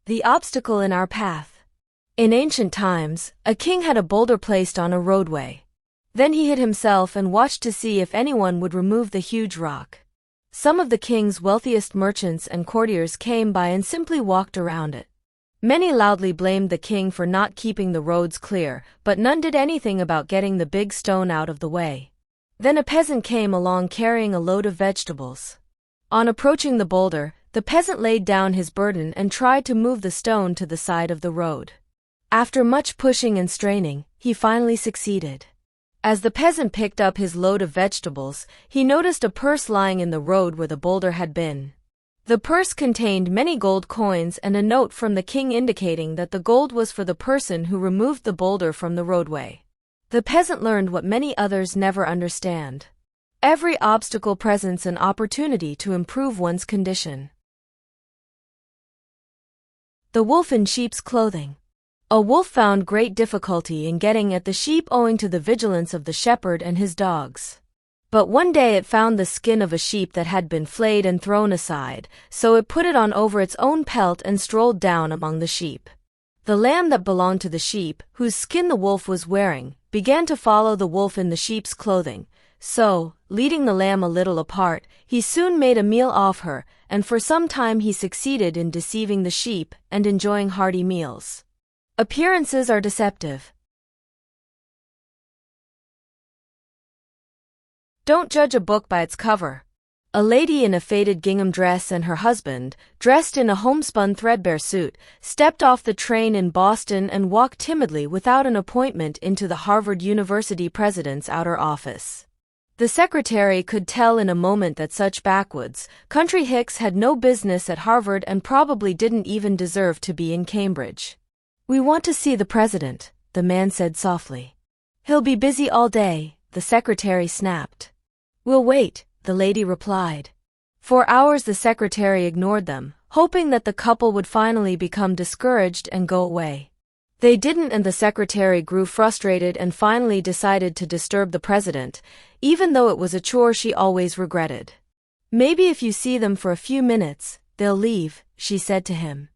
The obstacle in our path. In ancient times, a king had a boulder placed on a roadway. Then he hid himself and watched to see if anyone would remove the huge rock. Some of the king's wealthiest merchants and courtiers came by and simply walked around it. Many loudly blamed the king for not keeping the roads clear, but none did anything about getting the big stone out of the way. Then a peasant came along carrying a load of vegetables. On approaching the boulder, the peasant laid down his burden and tried to move the stone to the side of the road. After much pushing and straining, he finally succeeded. As the peasant picked up his load of vegetables, he noticed a purse lying in the road where the boulder had been. The purse contained many gold coins and a note from the king indicating that the gold was for the person who removed the boulder from the roadway. The peasant learned what many others never understand. Every obstacle presents an opportunity to improve one's condition. The wolf in sheep's clothing. A wolf found great difficulty in getting at the sheep owing to the vigilance of the shepherd and his dogs. But one day it found the skin of a sheep that had been flayed and thrown aside, so it put it on over its own pelt and strolled down among the sheep. The lamb that belonged to the sheep, whose skin the wolf was wearing, began to follow the wolf in the sheep's clothing. So, leading the lamb a little apart, he soon made a meal off her, and for some time he succeeded in deceiving the sheep and enjoying hearty meals. Appearances are deceptive. Don't judge a book by its cover. A lady in a faded gingham dress and her husband, dressed in a homespun threadbare suit, stepped off the train in Boston and walked timidly without an appointment into the Harvard University president's outer office. The secretary could tell in a moment that such backwoods, country hicks had no business at Harvard and probably didn't even deserve to be in Cambridge. "We want to see the president," the man said softly. "He'll be busy all day," the secretary snapped. "We'll wait," the lady replied. For hours the secretary ignored them, hoping that the couple would finally become discouraged and go away. They didn't, and the secretary grew frustrated and finally decided to disturb the president, even though it was a chore she always regretted. "Maybe if you see them for a few minutes, they'll leave," she said to him.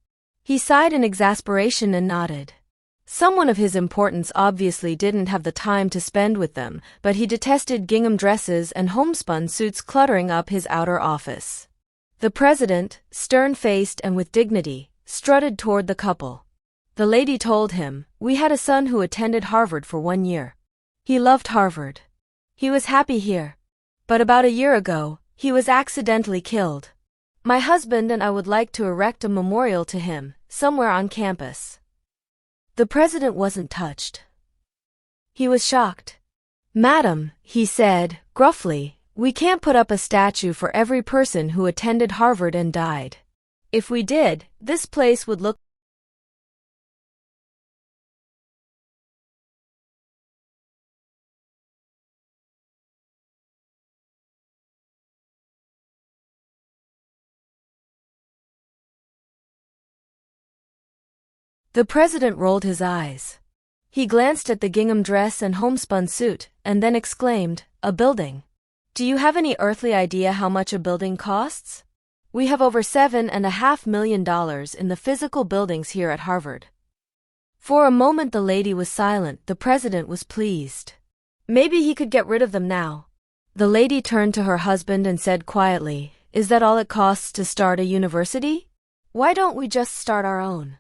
He sighed in exasperation and nodded. Someone of his importance obviously didn't have the time to spend with them, but he detested gingham dresses and homespun suits cluttering up his outer office. The president, stern-faced and with dignity, strutted toward the couple. The lady told him, "We had a son who attended Harvard for 1 year. He loved Harvard. He was happy here. But about a year ago, he was accidentally killed. My husband and I would like to erect a memorial to him, somewhere on campus." The president wasn't touched. He was shocked. "Madam," he said, gruffly, "we can't put up a statue for every person who attended Harvard and died. If we did, this place would look The president rolled his eyes. He glanced at the gingham dress and homespun suit, and then exclaimed, "A building? Do you have any earthly idea how much a building costs? We have over $7.5 million in the physical buildings here at Harvard." For a moment the lady was silent. The president was pleased. Maybe he could get rid of them now. The lady turned to her husband and said quietly, "Is that all it costs to start a university? Why don't we just start our own?"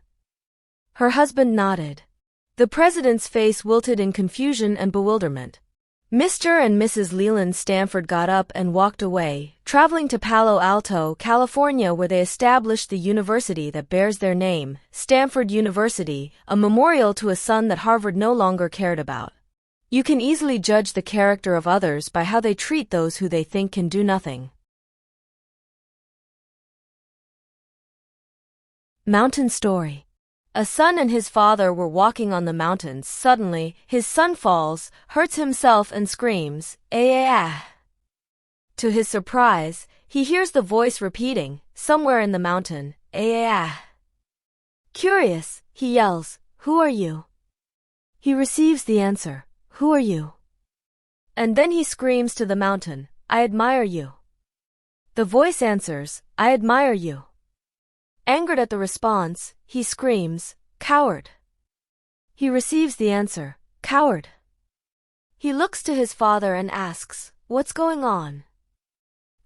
Her husband nodded. The president's face wilted in confusion and bewilderment. Mr. and Mrs. Leland Stanford got up and walked away, traveling to Palo Alto, California, where they established the university that bears their name, Stanford University, a memorial to a son that Harvard no longer cared about. You can easily judge the character of others by how they treat those who they think can do nothing. Mountain story. A son and his father were walking on the mountains. Suddenly, his son falls, hurts himself and screams, "Ah!" To his surprise, he hears the voice repeating, somewhere in the mountain, "Ah!" Curious, he yells, "Who are you?" He receives the answer, "Who are you?" And then he screams to the mountain, "I admire you." The voice answers, "I admire you." Angered at the response, he screams, "Coward!" He receives the answer, "Coward." He looks to his father and asks, "What's going on?"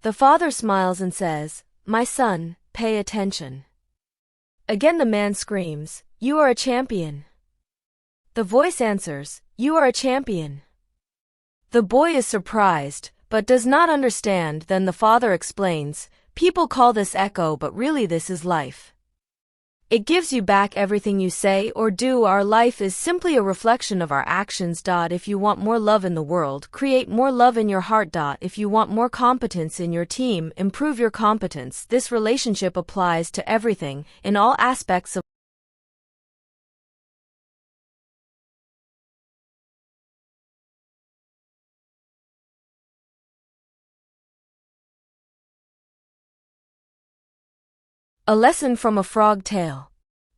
The father smiles and says, "My son, pay attention." Again the man screams, "You are a champion." The voice answers, "You are a champion." The boy is surprised, but does not understand. Then the father explains, "People call this echo, but really this is life. It gives you back everything you say or do. Our life is simply a reflection of our actions. If you want more love in the world, create more love in your heart. If you want more competence in your team, improve your competence." This relationship applies to everything, in all aspects of A lesson from a frog tale.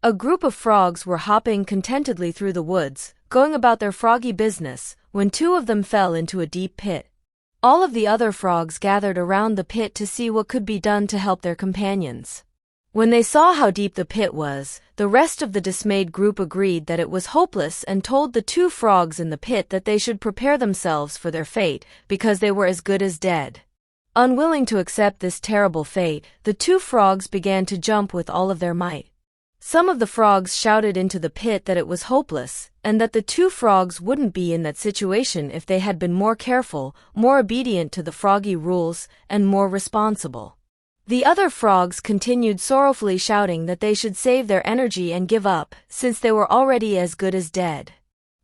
A group of frogs were hopping contentedly through the woods, going about their froggy business, when two of them fell into a deep pit. All of the other frogs gathered around the pit to see what could be done to help their companions. When they saw how deep the pit was, the rest of the dismayed group agreed that it was hopeless and told the two frogs in the pit that they should prepare themselves for their fate, because they were as good as dead. Unwilling to accept this terrible fate, the two frogs began to jump with all of their might. Some of the frogs shouted into the pit that it was hopeless, and that the two frogs wouldn't be in that situation if they had been more careful, more obedient to the froggy rules, and more responsible. The other frogs continued sorrowfully shouting that they should save their energy and give up, since they were already as good as dead.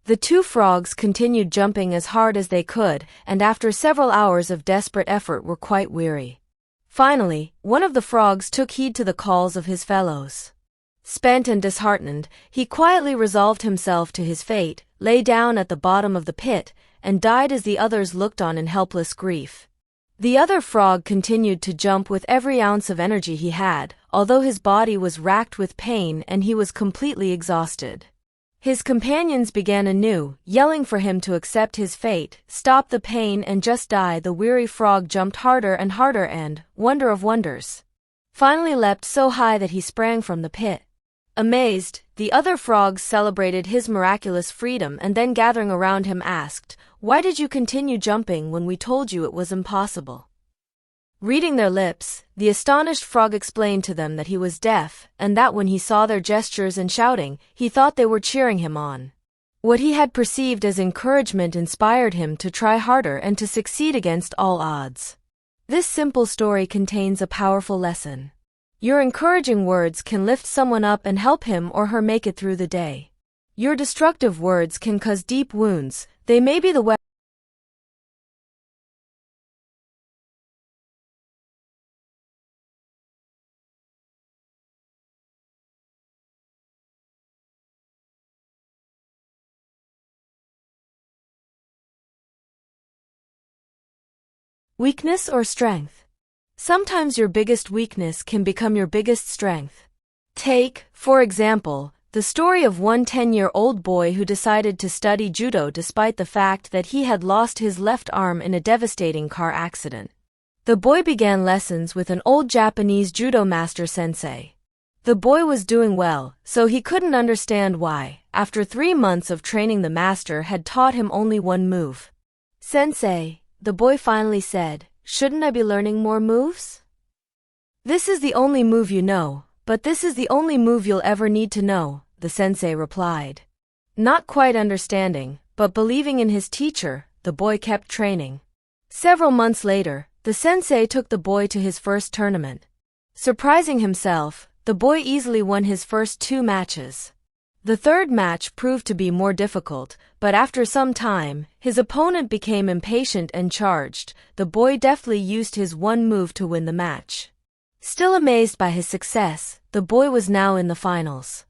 The two frogs continued jumping as hard as they could, and after several hours of desperate effort were quite weary. Finally, one of the frogs took heed to the calls of his fellows. Spent and disheartened, he quietly resolved himself to his fate, lay down at the bottom of the pit, and died as the others looked on in helpless grief. The other frog continued to jump with every ounce of energy he had, although his body was racked with pain and he was completely exhausted. His companions began anew, yelling for him to accept his fate, stop the pain and just die. The weary frog jumped harder and harder and, wonder of wonders, finally leapt so high that he sprang from the pit. Amazed, the other frogs celebrated his miraculous freedom and then gathering around him asked, "Why did you continue jumping when we told you it was impossible?" Reading their lips, the astonished frog explained to them that he was deaf, and that when he saw their gestures and shouting, he thought they were cheering him on. What he had perceived as encouragement inspired him to try harder and to succeed against all odds. This simple story contains a powerful lesson. Your encouraging words can lift someone up and help him or her make it through the day. Your destructive words can cause deep wounds. They may be the weakness or strength. Sometimes your biggest weakness can become your biggest strength. Take, for example, the story of one 10-year-old boy who decided to study judo despite the fact that he had lost his left arm in a devastating car accident. The boy began lessons with an old Japanese judo master sensei. The boy was doing well, so he couldn't understand why, after 3 months of training, the master had taught him only one move. "Sensei," the boy finally said, "shouldn't I be learning more moves?" "This is the only move you know, but this is the only move you'll ever need to know," the sensei replied. Not quite understanding, but believing in his teacher, the boy kept training. Several months later, the sensei took the boy to his first tournament. Surprising himself, the boy easily won his first 2 matches. The third match proved to be more difficult, but after some time, his opponent became impatient and charged. The boy deftly used his one move to win the match. Still amazed by his success, the boy was now in the finals.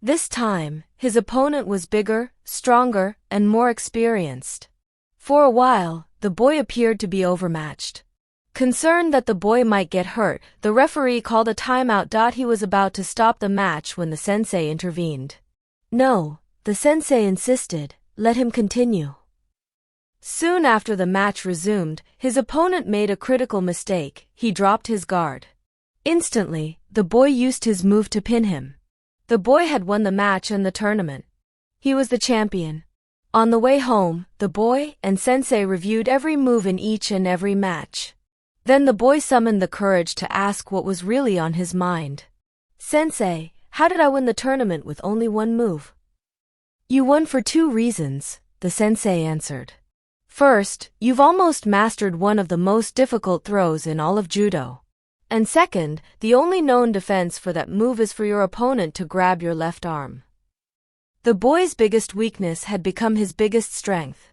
This time, his opponent was bigger, stronger, and more experienced. For a while, the boy appeared to be overmatched. Concerned that the boy might get hurt, the referee called a timeout. He was about to stop the match when the sensei intervened. "No," the sensei insisted, "let him continue." Soon after the match resumed, his opponent made a critical mistake. He dropped his guard. Instantly, the boy used his move to pin him. The boy had won the match and the tournament. He was the champion. On the way home, the boy and Sensei reviewed every move in each and every match. Then the boy summoned the courage to ask what was really on his mind. Sensei, how did I win the tournament with only one move? You won for two reasons, the sensei answered. First, you've almost mastered one of the most difficult throws in all of judo. And second, the only known defense for that move is for your opponent to grab your left arm. The boy's biggest weakness had become his biggest strength.